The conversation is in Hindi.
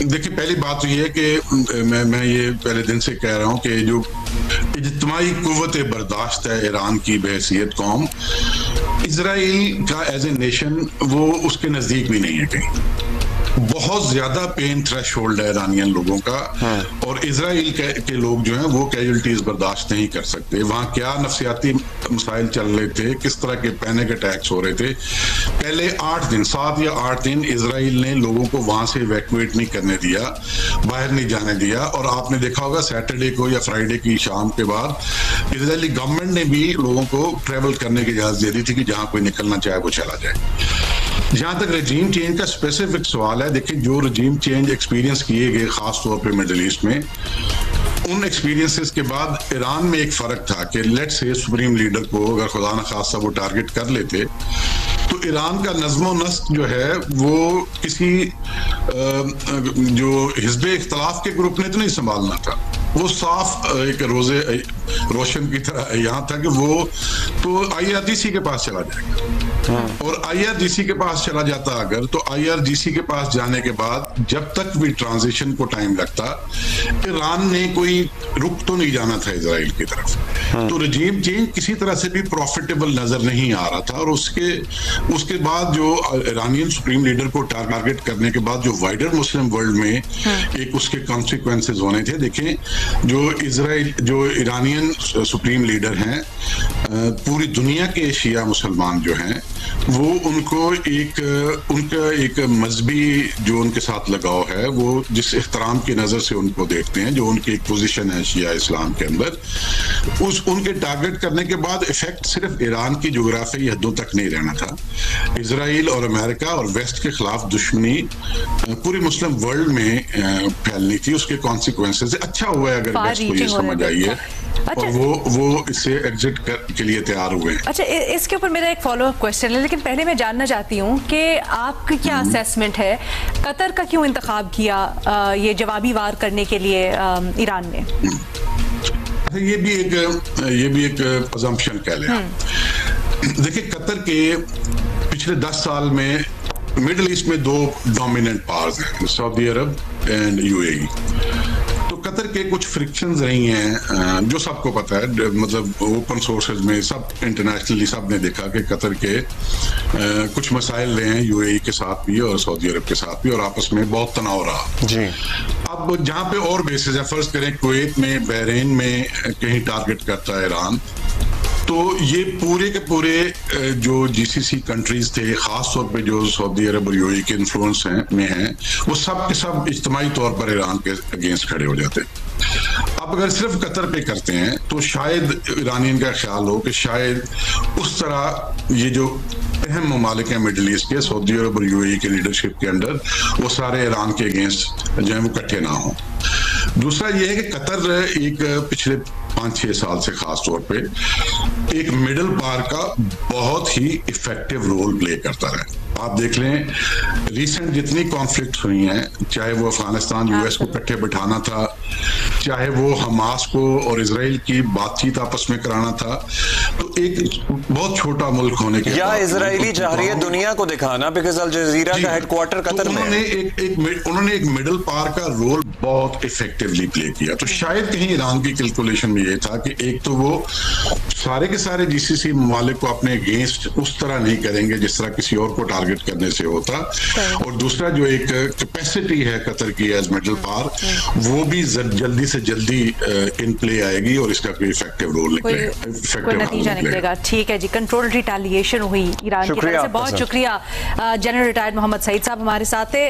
देखिए, पहली बात तो ये है कि मैं ये पहले दिन से कह रहा हूँ कि जो इज्तिमाई कुव्वत बर्दाश्त है ईरान की बहैसियत कौम, इसराइल का एज ए नेशन वो उसके नज़दीक भी नहीं है कहीं। बहुत ज्यादा पेन थ्रेशोल्ड है ईरानियन लोगों का। और इसराइल के लोग जो हैं वो कैजुअल्टीज बर्दाश्त नहीं कर सकते। वहाँ क्या नफसियाती मसाइल चल रहे थे, किस तरह के पैनिक अटैक्स हो रहे थे। पहले 7 या 8 दिन इसराइल ने लोगों को वहां से इवैक्यूएट नहीं करने दिया, बाहर नहीं जाने दिया। और आपने देखा होगा सैटरडे को या फ्राइडे की शाम के बाद इसराइली गवर्नमेंट ने भी लोगों को ट्रेवल करने की इजाजत दे दी थी कि जहां कोई निकलना चाहे वो चला जाए। जहां तक रजीम चेंज का स्पेसिफिक सवाल है, देखिए जो रजीम चेंज एक्सपीरियंस किए गए खास तौर पे मिडल ईस्ट में, उन एक्सपीरियंसेस के बाद ईरान में एक फर्क था कि लेट से सुप्रीम लीडर को अगर खुदा न खास्ता वो टारगेट कर लेते तो ईरान का नज़्म नस्क जो है वो किसी जो हिज़्ब इख्तलाफ के ग्रुप ने तो नहीं संभालना था। वो साफ एक रोजे रोशन की तरह यहाँ था कि वो तो IRGC के पास चला जाएगा। और IRGC के पास चला जाता अगर, तो IRGC के पास जाने के बाद जब तक भी ट्रांजिशन को टाइम लगता, ईरान ने कोई रुक तो नहीं जाना था इजराइल की तरफ। तो रजीम चेंज किसी तरह से भी प्रॉफिटेबल नजर नहीं आ रहा था। और उसके बाद जो ईरानियन सुप्रीम लीडर को टारगेट करने के बाद जो वाइडर मुस्लिम वर्ल्ड में एक उसके कॉन्सिक्वेंसेस होने थे। देखें, जो ईरानियन सुप्रीम लीडर हैं, पूरी दुनिया के शिया मुसलमान जो हैं वो उनका एक मजहबी जो उनके साथ लगाव है, वो जिस इख्तराम की नज़र से उनको देखते हैं, जो उनकी एक पोजीशन है शिया इस्लाम के अंदर, उनके टारगेट करने के बाद इफेक्ट सिर्फ ईरान की जोग्राफियाई हदों तक नहीं रहना था। इजराइल और अमेरिका और वेस्ट के खिलाफ दुश्मनी पूरी मुस्लिम वर्ल्ड में फैलनी थी। उसके कॉन्सिक्वेंसेस अच्छा हुआ है अगर वेस्ट को ये समझ आई है। अच्छा, और वो इससे एग्जिट के लिए तैयार हुए हैं। अच्छा, इसके ऊपर मेरा एक फॉलो अप क्वेश्चन है, लेकिन पहले मैं जानना चाहती हूँ कि आपकी क्या असेसमेंट है, कतर का क्यों इंतखाब किया ये जवाबी वार करने के लिए ईरान ने? ये भी एक अजम्पशन कह लें। देखिए, कतर के पिछले 10 साल में मिडिल ईस्ट में 2 डोमिनेंट पावर्स हैं, सऊदी अरब एंड UAE। तो कतर के कुछ फ्रिक्शंस रही हैं जो सबको पता है, मतलब ओपन सोर्सेज में सब इंटरनेशनली सब ने देखा कि कतर के कुछ मसाइल रहे हैं UAE के साथ भी और सऊदी अरब के साथ भी, और आपस में बहुत तनाव रहा जी। अब जहाँ पे और बेसिस है, फर्ज करें कुवैत में, बहरीन में कहीं टारगेट करता है ईरान, तो ये पूरे के पूरे जो GCC कंट्रीज थे, खास तौर पे जो सऊदी अरब और UAE के इन्फ्लुएंस हैं, वो सब के सब इज्तिमाई तौर पर ईरान के अगेंस्ट खड़े हो जाते। अब अगर सिर्फ कतर पे करते हैं तो शायद ईरानियन का ख्याल हो कि शायद उस तरह ये जो अहम ममालिक हैं मिडिल ईस्ट के, सऊदी अरब और UAE के लीडरशिप के अंडर, वो सारे ईरान के अगेंस्ट जो है वो इकट्ठे ना हो। दूसरा ये है कि कतर एक पिछले 5-6 साल से खास तौर पे एक मिडिल पावर का बहुत ही इफेक्टिव रोल प्ले करता है। आप देख लें, रिसेंट जितनी कॉन्फ्लिक्ट हुई हैं, चाहे वो अफगानिस्तान US को इकट्ठे बिठाना था, चाहे वो हमास को और इजराइल की बातचीत आपस में कराना था, तो एक बहुत छोटा मुल्क होने के या इजरायली चाह रही है दुनिया को दिखाना, बिकॉज़ अल जजीरा का हेडक्वार्टर कतर में है। उन्होंने एक मिडिल पावर का रोल बहुत इफेक्टिवली प्ले किया। तो शायद कहीं ईरान की कैलकुलेशन में ये था कि एक तो वो सारे के सारे GCC ममालिक को अपने अगेंस्ट उस तरह नहीं करेंगे जिस तरह किसी और को टारगेट करने से होता, और दूसरा जो एक कैपेसिटी है कतर की एज मिडिल पावर, वो भी जल्दी से जल्दी इन प्ले आएगी और इसका कोई इफेक्टिव रोल कोई नतीजा निकलेगा। ठीक है जी, कंट्रोल रिटेलिएशन हुई ईरान की तरफ से। बहुत शुक्रिया। जनरल रिटायर्ड मोहम्मद सईद साहब हमारे साथ थे।